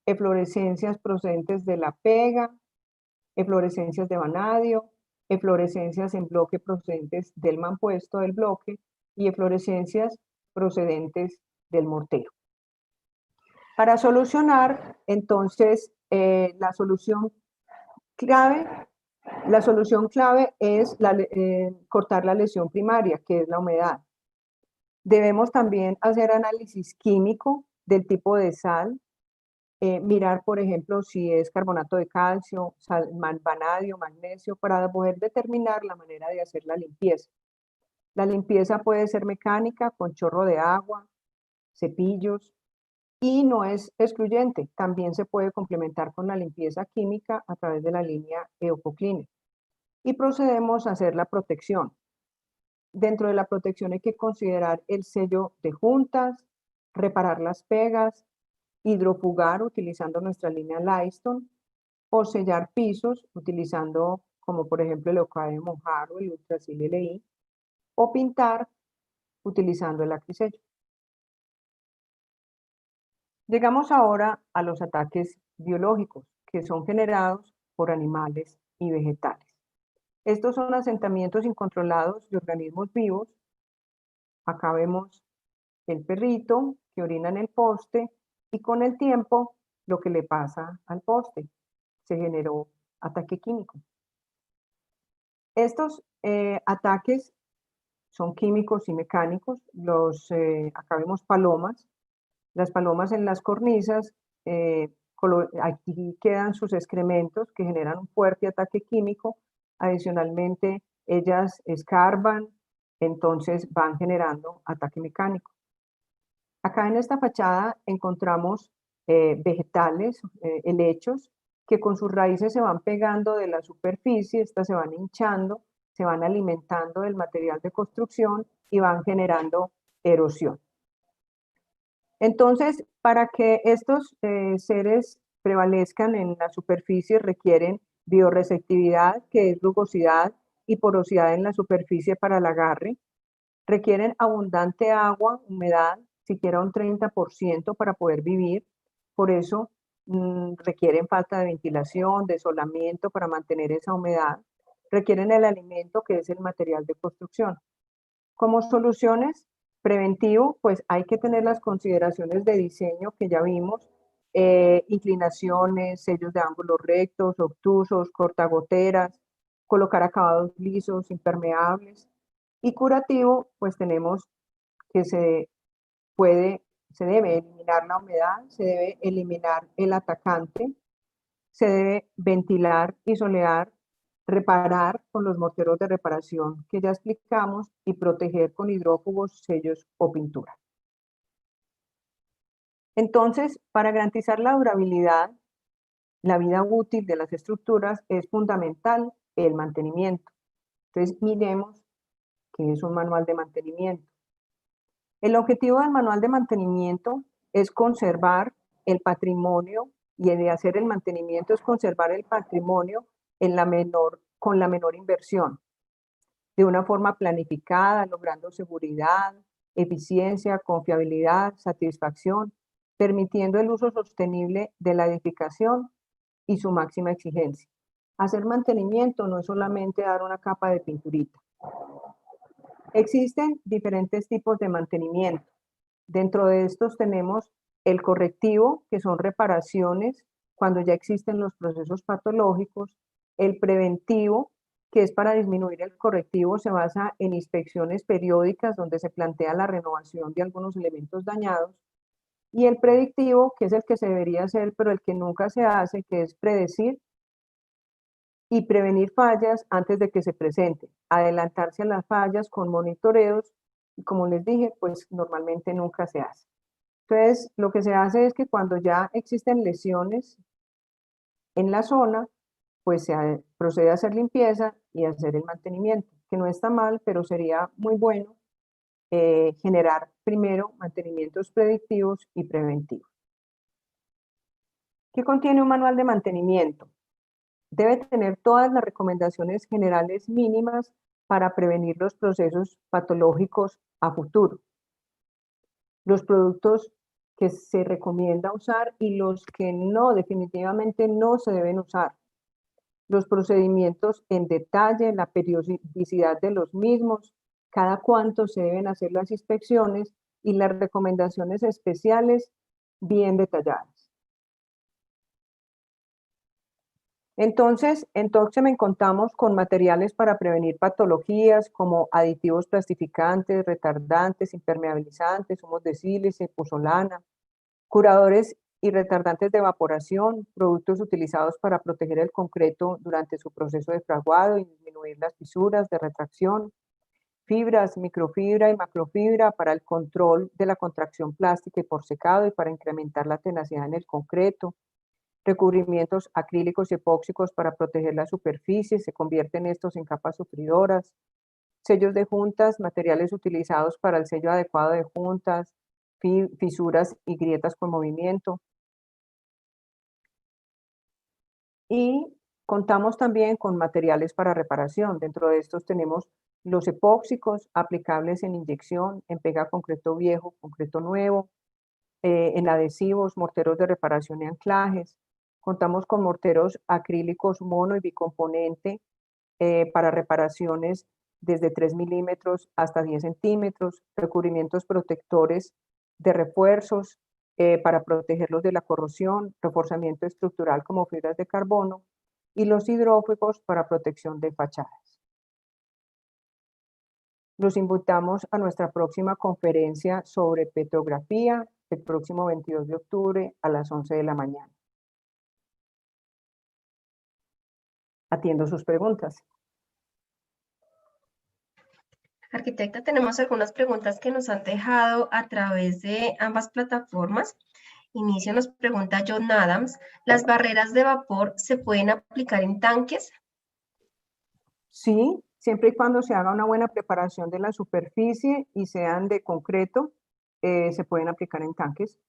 eflorescencias procedentes de la pega, eflorescencias de vanadio, eflorescencias en bloque procedentes del mampuesto del bloque y eflorescencias procedentes del mortero. Para solucionar, entonces, la solución clave es cortar la lesión primaria, que es la humedad. Debemos también hacer análisis químico del tipo de sal, mirar, por ejemplo, si es carbonato de calcio, vanadio, magnesio, para poder determinar la manera de hacer la limpieza. La limpieza puede ser mecánica, con chorro de agua, cepillos, y no es excluyente. También se puede complementar con la limpieza química a través de la línea EucoCleaner. Y procedemos a hacer la protección. Dentro de la protección hay que considerar el sello de juntas, reparar las pegas, hidrofugar utilizando nuestra línea Lyston, o sellar pisos utilizando, como por ejemplo el Eucabe Mojar o el Ultrasil LI, o pintar utilizando el acrisello. Llegamos ahora a los ataques biológicos, que son generados por animales y vegetales. Estos son asentamientos incontrolados de organismos vivos. Acá vemos el perrito que orina en el poste y con el tiempo lo que le pasa al poste. Se generó ataque químico. Estos ataques son químicos y mecánicos. Acá vemos palomas. Las palomas en las cornisas, aquí quedan sus excrementos que generan un fuerte ataque químico. Adicionalmente, ellas escarban, entonces van generando ataque mecánico. Acá en esta fachada encontramos vegetales, helechos, que con sus raíces se van pegando de la superficie, estas se van hinchando, se van alimentando del material de construcción y van generando erosión. Entonces, para que estos seres prevalezcan en la superficie requieren biorreceptividad, que es rugosidad y porosidad en la superficie para el agarre. Requieren abundante agua, humedad, siquiera un 30% para poder vivir. Por eso requieren falta de ventilación, desolamiento para mantener esa humedad. Requieren el alimento, que es el material de construcción. Como soluciones, Preventivo, pues hay que tener las consideraciones de diseño que ya vimos, inclinaciones, sellos de ángulos rectos, obtusos, cortagoteras, colocar acabados lisos, impermeables. Y curativo, pues tenemos que se debe eliminar la humedad, se debe eliminar el atacante, se debe ventilar y solear, reparar con los morteros de reparación que ya explicamos y proteger con hidrófugos, sellos o pintura. Entonces, para garantizar la durabilidad, la vida útil de las estructuras, es fundamental el mantenimiento. Entonces, miremos qué es un manual de mantenimiento. El objetivo del manual de mantenimiento es conservar el patrimonio, y el de hacer el mantenimiento es conservar el patrimonio con la menor inversión, de una forma planificada, logrando seguridad, eficiencia, confiabilidad, satisfacción, permitiendo el uso sostenible de la edificación y su máxima exigencia. Hacer mantenimiento no es solamente dar una capa de pinturita. Existen diferentes tipos de mantenimiento. Dentro de estos tenemos el correctivo, que son reparaciones cuando ya existen los procesos patológicos. El preventivo, que es para disminuir el correctivo, se basa en inspecciones periódicas donde se plantea la renovación de algunos elementos dañados. Y el predictivo, que es el que se debería hacer, pero el que nunca se hace, que es predecir y prevenir fallas antes de que se presenten, adelantarse a las fallas con monitoreos, y como les dije, pues normalmente nunca se hace. Entonces, lo que se hace es que cuando ya existen lesiones en la zona, pues se procede a hacer limpieza y hacer el mantenimiento, que no está mal, pero sería muy bueno generar primero mantenimientos predictivos y preventivos. ¿Qué contiene un manual de mantenimiento? Debe tener todas las recomendaciones generales mínimas para prevenir los procesos patológicos a futuro. Los productos que se recomienda usar y los que no, definitivamente no se deben usar. Los procedimientos en detalle, la periodicidad de los mismos, cada cuánto se deben hacer las inspecciones y las recomendaciones especiales bien detalladas. Entonces, en Toxemen contamos con materiales para prevenir patologías como aditivos plastificantes, retardantes, impermeabilizantes, humos de sílice, pozolana, curadores y retardantes de evaporación, productos utilizados para proteger el concreto durante su proceso de fraguado y disminuir las fisuras de retracción, fibras, microfibra y macrofibra para el control de la contracción plástica y por secado y para incrementar la tenacidad en el concreto, recubrimientos acrílicos y epóxicos para proteger la superficie, se convierten estos en capas sufridoras, sellos de juntas, materiales utilizados para el sello adecuado de juntas, fisuras y grietas con movimiento. Y contamos también con materiales para reparación. Dentro de estos tenemos los epóxicos aplicables en inyección, en pega concreto viejo, concreto nuevo, en adhesivos, morteros de reparación y anclajes. Contamos con morteros acrílicos mono y bicomponente para reparaciones desde 3 milímetros hasta 10 centímetros, recubrimientos protectores de refuerzos para protegerlos de la corrosión, reforzamiento estructural como fibras de carbono y los hidrófugos para protección de fachadas. Los invitamos a nuestra próxima conferencia sobre petrografía el próximo 22 de octubre a las 11 de la mañana. Atiendo sus preguntas.
Arquitecta, tenemos algunas preguntas que nos han dejado a través de ambas plataformas. Inicio nos pregunta John Adams, ¿las barreras de vapor se pueden aplicar en tanques?
Sí, siempre y cuando se haga una buena preparación de la superficie y sean de concreto, se pueden aplicar en tanques.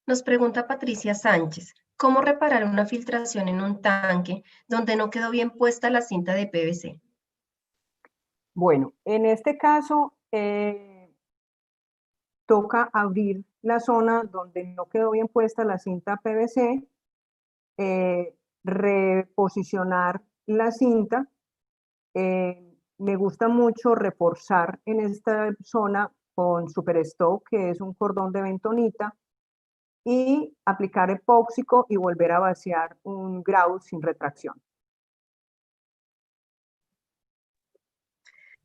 Nos pregunta Patricia Sánchez, ¿cómo reparar una filtración en un tanque donde no quedó bien puesta la cinta de PVC?
Bueno, en este caso toca abrir la zona donde no quedó bien puesta la cinta PVC, reposicionar la cinta me gusta mucho reforzar en esta zona con Superstock, que es un cordón de bentonita, y aplicar epóxico y volver a vaciar un grout sin retracción.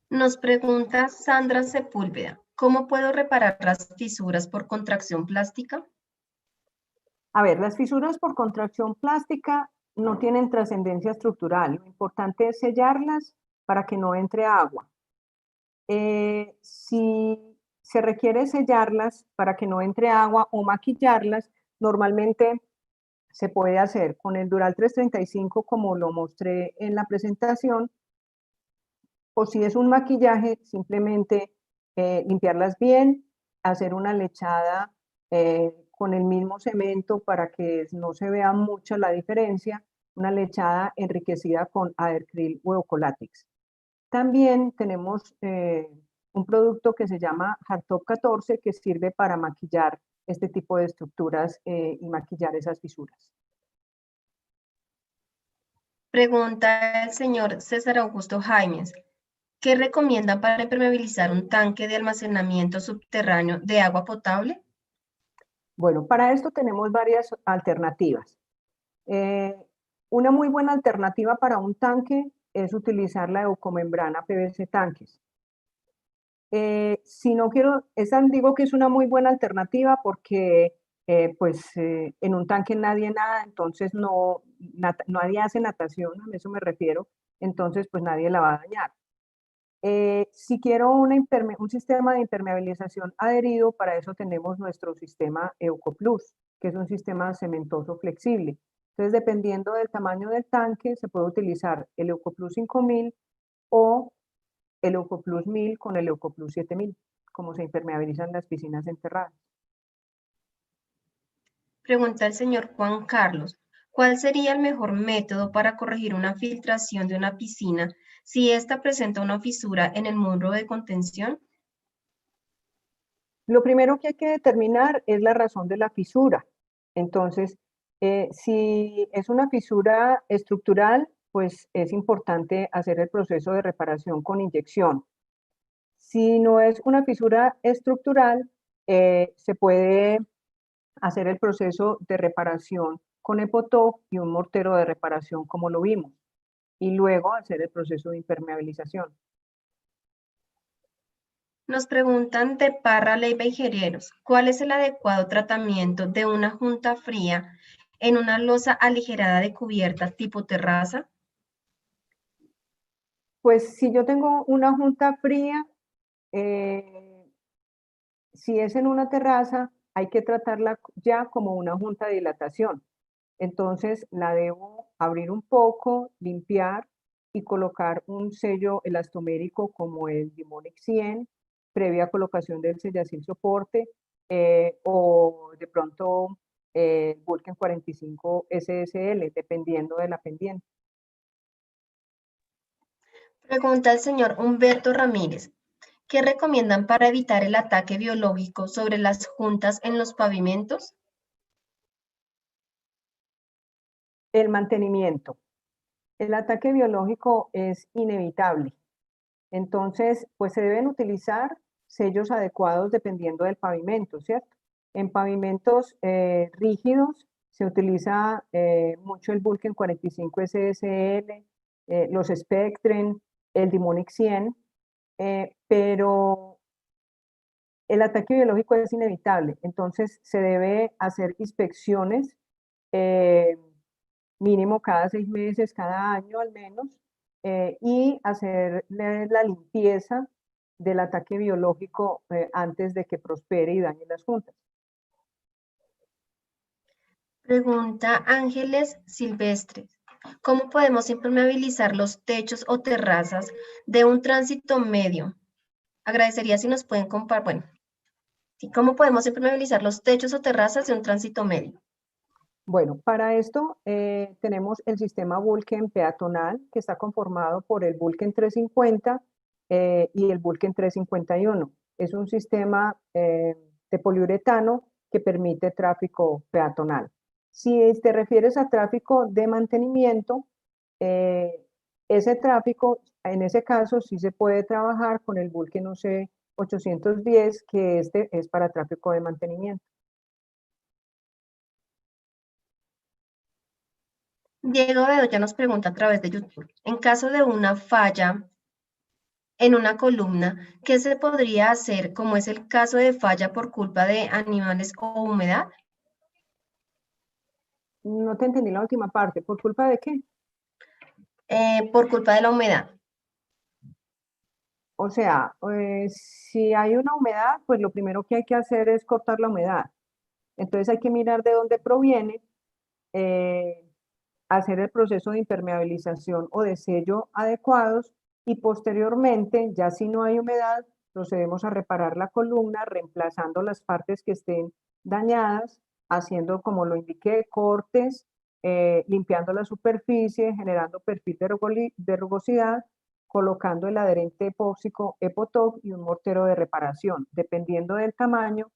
Nos pregunta Sandra Sepúlveda, ¿cómo puedo reparar las fisuras por contracción plástica?
A ver, las fisuras por contracción plástica no tienen trascendencia estructural. Lo importante es sellarlas para que no entre agua. Si se requiere sellarlas para que no entre agua o maquillarlas, normalmente se puede hacer con el Dural 335 como lo mostré en la presentación, o si es un maquillaje, simplemente limpiarlas bien, hacer una lechada con el mismo cemento para que no se vea mucho la diferencia, una lechada enriquecida con Adercril o Eucolatix. También tenemos un producto que se llama Hardtop 14 que sirve para maquillar este tipo de estructuras y maquillar esas fisuras.
Pregunta el señor César Augusto Jaimes, ¿qué recomiendan para impermeabilizar un tanque de almacenamiento subterráneo de agua potable?
Bueno, para esto tenemos varias alternativas. Una muy buena alternativa para un tanque es utilizar la eucomembrana PVC tanques. Si no quiero, esa digo que es una muy buena alternativa porque en un tanque nadie nada, entonces nadie hace natación, a eso me refiero, entonces pues nadie la va a dañar. Si quiero un sistema de impermeabilización adherido, para eso tenemos nuestro sistema EucoPlus, que es un sistema cementoso flexible. Entonces, dependiendo del tamaño del tanque, se puede utilizar el EucoPlus 5000 o el EucoPlus 1000 con el EucoPlus 7000, como se impermeabilizan las piscinas enterradas.
Pregunta el señor Juan Carlos, ¿cuál sería el mejor método para corregir una filtración de una piscina si ésta presenta una fisura en el muro de contención?
Lo primero que hay que determinar es la razón de la fisura. Entonces, si es una fisura estructural, pues es importante hacer el proceso de reparación con inyección. Si no es una fisura estructural, se puede hacer el proceso de reparación con Epotop y un mortero de reparación como lo vimos, y luego hacer el proceso de impermeabilización.
Nos preguntan de Parra, Leiva y Ingenieros, ¿cuál es el adecuado tratamiento de una junta fría en una losa aligerada de cubierta tipo terraza?
Pues si yo tengo una junta fría, eh, si es en una terraza, hay que tratarla ya como una junta de dilatación. Entonces la debo abrir un poco, limpiar y colocar un sello elastomérico como el Dimonic 100, previa colocación del sellacil soporte, o de pronto Vulcan 45 SSL, dependiendo de la pendiente.
Pregunta el señor Humberto Ramírez, ¿qué recomiendan para evitar el ataque biológico sobre las juntas en los pavimentos?
El mantenimiento. El ataque biológico es inevitable. Entonces, pues se deben utilizar sellos adecuados dependiendo del pavimento, ¿cierto? En pavimentos rígidos se utiliza mucho el Vulcan 45 SSL, los Spectren, el Dimonic 100, pero el ataque biológico es inevitable. Entonces, se debe hacer inspecciones eh, mínimo cada 6 meses, cada año al menos, y hacer la limpieza del ataque biológico antes de que prospere y dañe las juntas.
Pregunta Ángeles Silvestres, ¿cómo podemos impermeabilizar los techos o terrazas de un tránsito medio? Agradecería si nos pueden compartir, bueno, sí, ¿cómo podemos impermeabilizar los techos o terrazas de un tránsito medio?
Bueno, para esto tenemos el sistema Vulcan peatonal que está conformado por el Vulcan 350 y el Vulcan 351. Es un sistema de poliuretano que permite tráfico peatonal. Si te refieres a tráfico de mantenimiento, ese tráfico, en ese caso, sí se puede trabajar con el Vulcan UC 810, que este es para tráfico de mantenimiento.
Diego Bedoya nos pregunta a través de YouTube, en caso de una falla en una columna, ¿qué se podría hacer como es el caso de falla por culpa de animales o humedad?
No te entendí la última parte. ¿Por culpa de qué?
Por culpa de la humedad.
O sea, si hay una humedad, pues lo primero que hay que hacer es cortar la humedad. Entonces hay que mirar de dónde proviene, eh, hacer el proceso de impermeabilización o de sello adecuados y posteriormente, ya si no hay humedad, procedemos a reparar la columna, reemplazando las partes que estén dañadas, haciendo como lo indiqué, cortes, limpiando la superficie, generando perfil de rugosidad, colocando el adherente epóxico Epotoc y un mortero de reparación. Dependiendo del tamaño,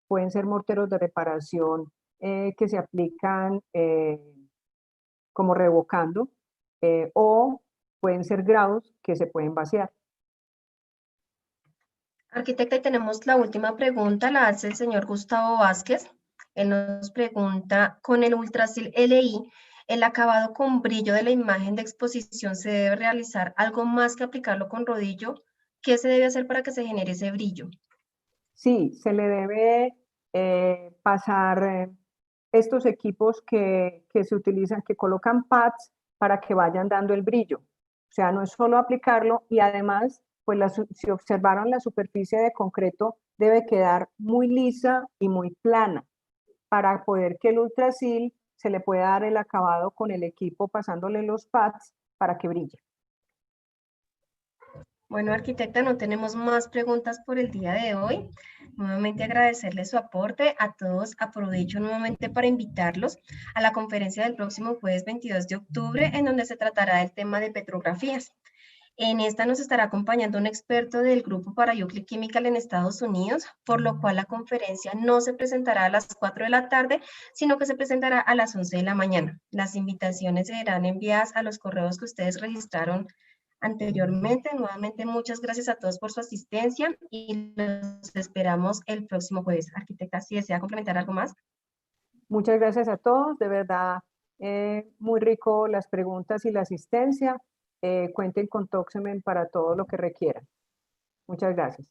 pueden ser morteros de reparación que se aplican como revocando, o pueden ser grados que se pueden vaciar.
Arquitecta, y tenemos la última pregunta, la hace el señor Gustavo Vázquez. Él nos pregunta, con el Ultrasil LI, ¿el acabado con brillo de la imagen de exposición se debe realizar algo más que aplicarlo con rodillo? ¿Qué se debe hacer para que se genere ese brillo?
Sí, se le debe pasar estos equipos que se utilizan, que colocan pads para que vayan dando el brillo. O sea, no es solo aplicarlo y además, pues si observaron la superficie de concreto debe quedar muy lisa y muy plana para poder que el Ultrasil se le pueda dar el acabado con el equipo pasándole los pads para que brille.
Bueno, arquitecta, no tenemos más preguntas por el día de hoy. Nuevamente agradecerle su aporte a todos. Aprovecho nuevamente para invitarlos a la conferencia del próximo jueves 22 de octubre, en donde se tratará del tema de petrografías. En esta nos estará acompañando un experto del grupo para Euclid Chemical en Estados Unidos, por lo cual la conferencia no se presentará a las 4 de la tarde, sino que se presentará a las 11 de la mañana. Las invitaciones serán enviadas a los correos que ustedes registraron anteriormente. Nuevamente, muchas gracias a todos por su asistencia y los esperamos el próximo jueves. Arquitecta, si desea complementar algo más.
Muchas gracias a todos, de verdad, muy rico las preguntas y la asistencia. Cuenten con Toxemen para todo lo que requieran. Muchas gracias.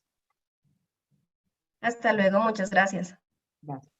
Hasta luego, muchas gracias.
Gracias.